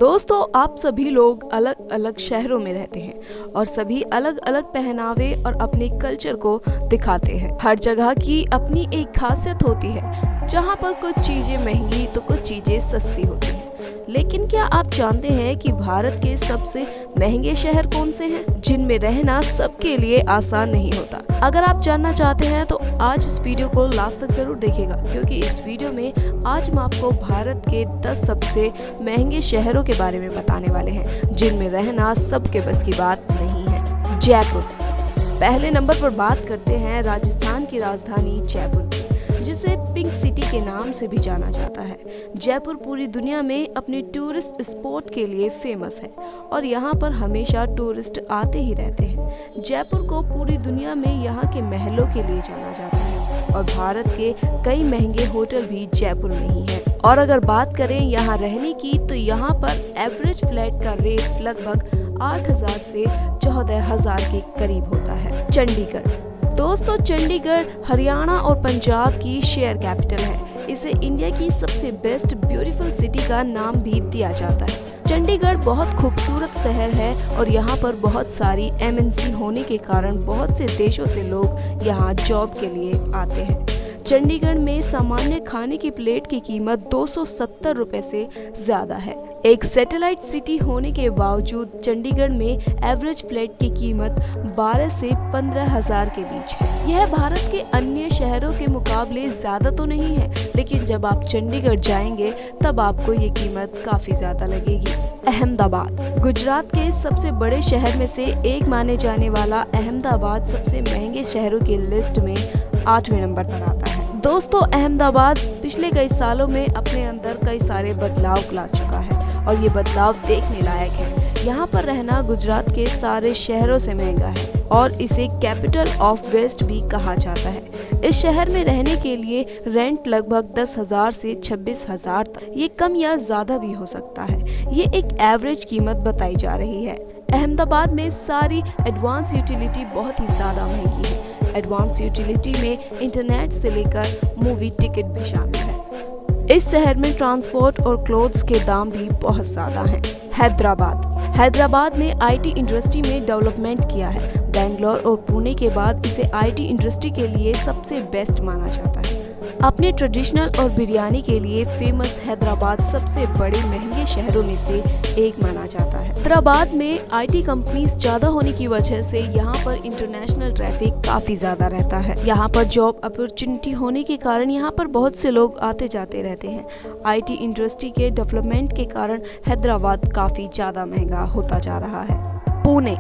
दोस्तों, आप सभी लोग अलग अलग शहरों में रहते हैं और सभी अलग अलग पहनावे और अपने कल्चर को दिखाते हैं। हर जगह की अपनी एक खासियत होती है, जहाँ पर कुछ चीजें महंगी तो कुछ चीजें सस्ती होती हैं। लेकिन क्या आप जानते हैं कि भारत के सबसे महंगे शहर कौन से हैं, जिनमें रहना सबके लिए आसान नहीं होता? अगर आप जानना चाहते हैं तो आज इस वीडियो को लास्ट तक जरूर देखिएगा, क्योंकि इस वीडियो में आज हम आपको भारत के 10 सबसे महंगे शहरों के बारे में बताने वाले हैं, जिनमें रहना सबके बस की बात नहीं है। जयपुर। पहले नंबर पर बात करते हैं राजस्थान की राजधानी जयपुर की, जिसे पिंक सिटी के नाम से भी जाना जाता है। जयपुर पूरी दुनिया में अपने टूरिस्ट स्पॉट के लिए फेमस है और यहाँ पर हमेशा टूरिस्ट आते ही रहते हैं। जयपुर को पूरी दुनिया में यहाँ के महलों के लिए जाना जाता है और भारत के कई महंगे होटल भी जयपुर में ही है। और अगर बात करें यहाँ रहने की, तो यहाँ पर एवरेज फ्लैट का रेट लगभग 8,000 से 14,000 के करीब होता है। चंडीगढ़। दोस्तों, चंडीगढ़ हरियाणा और पंजाब की शेयर कैपिटल है। इसे इंडिया की सबसे बेस्ट ब्यूटीफुल सिटी का नाम भी दिया जाता है। चंडीगढ़ बहुत खूबसूरत शहर है और यहाँ पर बहुत सारी MNC होने के कारण बहुत से देशों से लोग यहाँ जॉब के लिए आते हैं। चंडीगढ़ में सामान्य खाने की प्लेट की कीमत 270 रुपए से ज्यादा है। एक सैटेलाइट सिटी होने के बावजूद चंडीगढ़ में एवरेज फ्लैट की कीमत 12 से 15,000 के बीच है। यह भारत के अन्य शहरों के मुकाबले ज्यादा तो नहीं है, लेकिन जब आप चंडीगढ़ जाएंगे तब आपको ये कीमत काफी ज्यादा लगेगी। अहमदाबाद। गुजरात के सबसे बड़े शहर में से एक माने जाने वाला अहमदाबाद सबसे महंगे शहरों की लिस्ट में 8वें नंबर पर आता है। दोस्तों, अहमदाबाद पिछले कई सालों में अपने अंदर कई सारे बदलाव ला चुका है और ये बदलाव देखने लायक है। यहाँ पर रहना गुजरात के सारे शहरों से महंगा है और इसे कैपिटल ऑफ वेस्ट भी कहा जाता है। इस शहर में रहने के लिए रेंट लगभग 10,000 से 26,000 तक, ये कम या ज्यादा भी हो सकता है। ये एक एवरेज कीमत बताई जा रही है। अहमदाबाद में सारी एडवांस यूटिलिटी बहुत ही ज्यादा महंगी है। एडवांस यूटिलिटी में इंटरनेट से लेकर मूवी टिकट भी शामिल है। इस शहर में ट्रांसपोर्ट और क्लोथ्स के दाम भी बहुत ज्यादा हैं। हैदराबाद ने IT इंडस्ट्री में डेवलपमेंट किया है। बेंगलोर और पुणे के बाद इसे IT इंडस्ट्री के लिए सबसे बेस्ट माना जाता है। अपने ट्रेडिशनल और बिरयानी के लिए फेमस हैदराबाद सबसे बड़े महंगे शहरों में से एक माना जाता है। हैदराबाद में IT कंपनीज ज्यादा होने की वजह से यहाँ पर इंटरनेशनल ट्रैफिक काफी ज्यादा रहता है। यहाँ पर जॉब अपॉर्चुनिटी होने के कारण यहाँ पर बहुत से लोग आते जाते रहते हैं। IT इंडस्ट्री के डेवलपमेंट के कारण हैदराबाद काफी ज्यादा महंगा होता जा रहा है। पुणे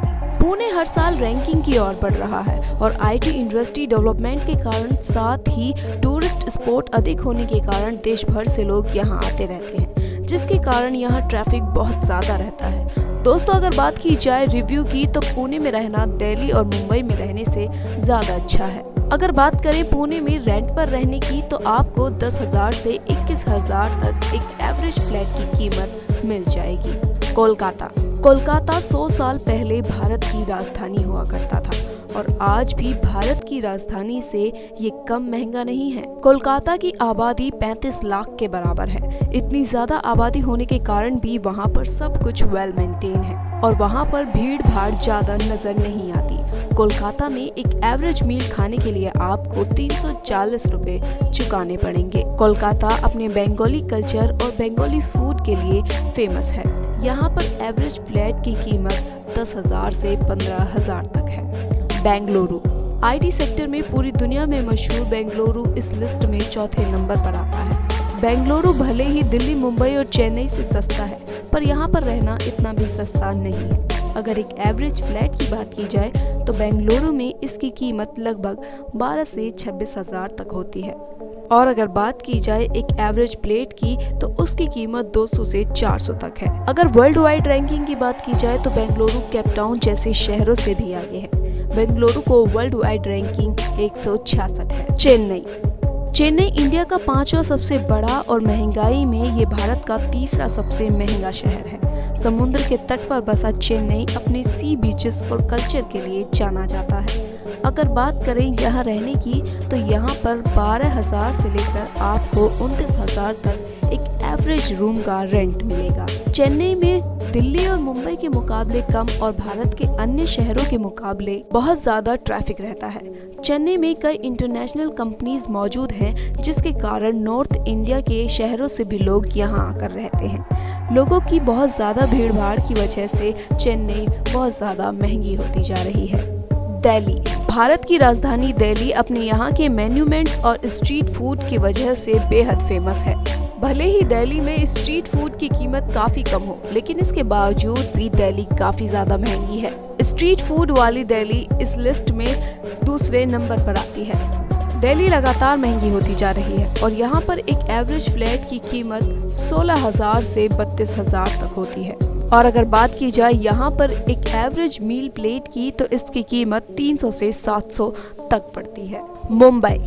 हर साल रैंकिंग की ओर बढ़ रहा है और IT इंडस्ट्री डेवलपमेंट के कारण, साथ ही टूरिस्ट स्पॉट अधिक होने के कारण देश भर से लोग यहाँ आते रहते हैं, जिसके कारण यहाँ ट्रैफिक बहुत ज्यादा रहता है। दोस्तों, अगर बात की जाए रिव्यू की, तो पुणे में रहना दिल्ली और मुंबई में रहने से ज्यादा अच्छा है। अगर बात करें पुणे में रेंट पर रहने की, तो आपको 10,000 से 21,000 तक एक एवरेज फ्लैट की कीमत मिल जाएगी। कोलकाता 100 साल पहले भारत की राजधानी हुआ करता था और आज भी भारत की राजधानी से ये कम महंगा नहीं है। कोलकाता की आबादी 35 लाख के बराबर है। इतनी ज्यादा आबादी होने के कारण भी वहाँ पर सब कुछ वेल मेंटेन है और वहाँ पर भीड़ भाड़ ज्यादा नजर नहीं आती। कोलकाता में एक एवरेज मील खाने के लिए आपको 340 रुपए चुकाने पड़ेंगे। कोलकाता अपने बंगाली कल्चर और बंगाली फूड के लिए फेमस है। यहाँ पर एवरेज फ्लैट की कीमत 10,000 से 15,000 तक है। बेंगलुरु। IT सेक्टर में पूरी दुनिया में मशहूर बेंगलुरु इस लिस्ट में 4थे नंबर पर आता है। बेंगलुरु भले ही दिल्ली, मुंबई और चेन्नई से सस्ता है, पर यहाँ पर रहना इतना भी सस्ता नहीं है। अगर एक एवरेज फ्लैट की बात की जाए, तो बेंगलुरु में इसकी कीमत लगभग 12 से 26,000 तक होती है। और अगर बात की जाए एक एवरेज प्लेट की, तो उसकी कीमत 200 से 400 तक है। अगर वर्ल्ड वाइड रैंकिंग की बात की जाए, तो बेंगलुरु केप टाउन जैसे शहरों से भी आगे है। बेंगलुरु को वर्ल्ड वाइड रैंकिंग 166 है। चेन्नई इंडिया का 5वां सबसे बड़ा और महंगाई में ये भारत का 3रा सबसे महंगा शहर है। समुद्र के तट पर बसा चेन्नई अपने सी बीचेस और कल्चर के लिए जाना जाता है। अगर बात करें यहाँ रहने की, तो यहाँ पर 12,000 से लेकर आपको 29,000 तक एक एवरेज रूम का रेंट मिलेगा। चेन्नई में दिल्ली और मुंबई के मुकाबले कम और भारत के अन्य शहरों के मुकाबले बहुत ज्यादा ट्रैफिक रहता है। चेन्नई में कई इंटरनेशनल कंपनीज मौजूद हैं, जिसके कारण नॉर्थ इंडिया के शहरों से भी लोग यहाँ आकर रहते हैं। लोगों की बहुत ज्यादा भीड़ भाड़ की वजह से चेन्नई बहुत ज्यादा महंगी होती जा रही है। दिल्ली, भारत की राजधानी दिल्ली अपने यहाँ के मॉन्यूमेंट्स और स्ट्रीट फूड की वजह से बेहद फेमस है। भले ही दिल्ली में स्ट्रीट फूड की कीमत काफी कम हो, लेकिन इसके बावजूद भी दिल्ली काफी ज्यादा महंगी है। स्ट्रीट फूड वाली दिल्ली इस लिस्ट में दूसरे नंबर पर आती है। दिल्ली लगातार महंगी होती जा रही है और यहाँ पर एक एवरेज फ्लैट की कीमत 16,000 से 32,000 तक होती है। और अगर बात की जाए यहाँ पर एक एवरेज मील प्लेट की, तो इसकी कीमत 300 से 700 तक पड़ती है। मुंबई,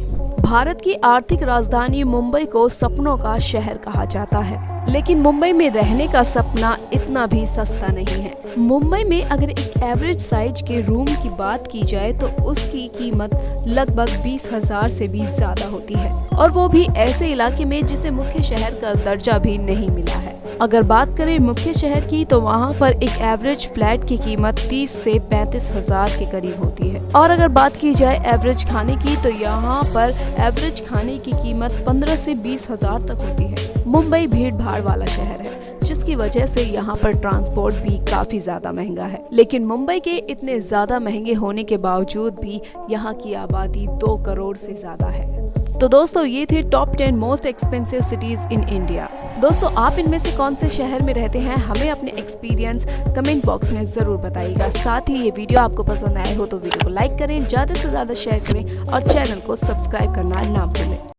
भारत की आर्थिक राजधानी मुंबई को सपनों का शहर कहा जाता है, लेकिन मुंबई में रहने का सपना इतना भी सस्ता नहीं है। मुंबई में अगर एक एवरेज साइज के रूम की बात की जाए तो उसकी कीमत लगभग 20,000 से भी ज्यादा होती है, और वो भी ऐसे इलाके में जिसे मुख्य शहर का दर्जा भी नहीं मिला है। अगर बात करें मुख्य शहर की, तो वहाँ पर एक एवरेज फ्लैट की कीमत 30 से 35,000 के करीब होती है। और अगर बात की जाए एवरेज खाने की, तो यहाँ पर एवरेज खाने की कीमत 15 से 20,000 तक होती है। मुंबई भीड़ भाड़ वाला शहर है, जिसकी वजह से यहाँ पर ट्रांसपोर्ट भी काफी ज्यादा महंगा है। लेकिन मुंबई के इतने ज्यादा महंगे होने के बावजूद भी यहाँ की आबादी 2 करोड़ से ज्यादा है। तो दोस्तों, ये थे top 10 most expensive cities in India. दोस्तों, आप इनमें से कौन से शहर में रहते हैं, हमें अपने एक्सपीरियंस कमेंट बॉक्स में जरूर बताइएगा। साथ ही ये वीडियो आपको पसंद आए हो तो वीडियो को लाइक करें, ज्यादा से ज्यादा शेयर करें और चैनल को सब्सक्राइब करना ना भूलें।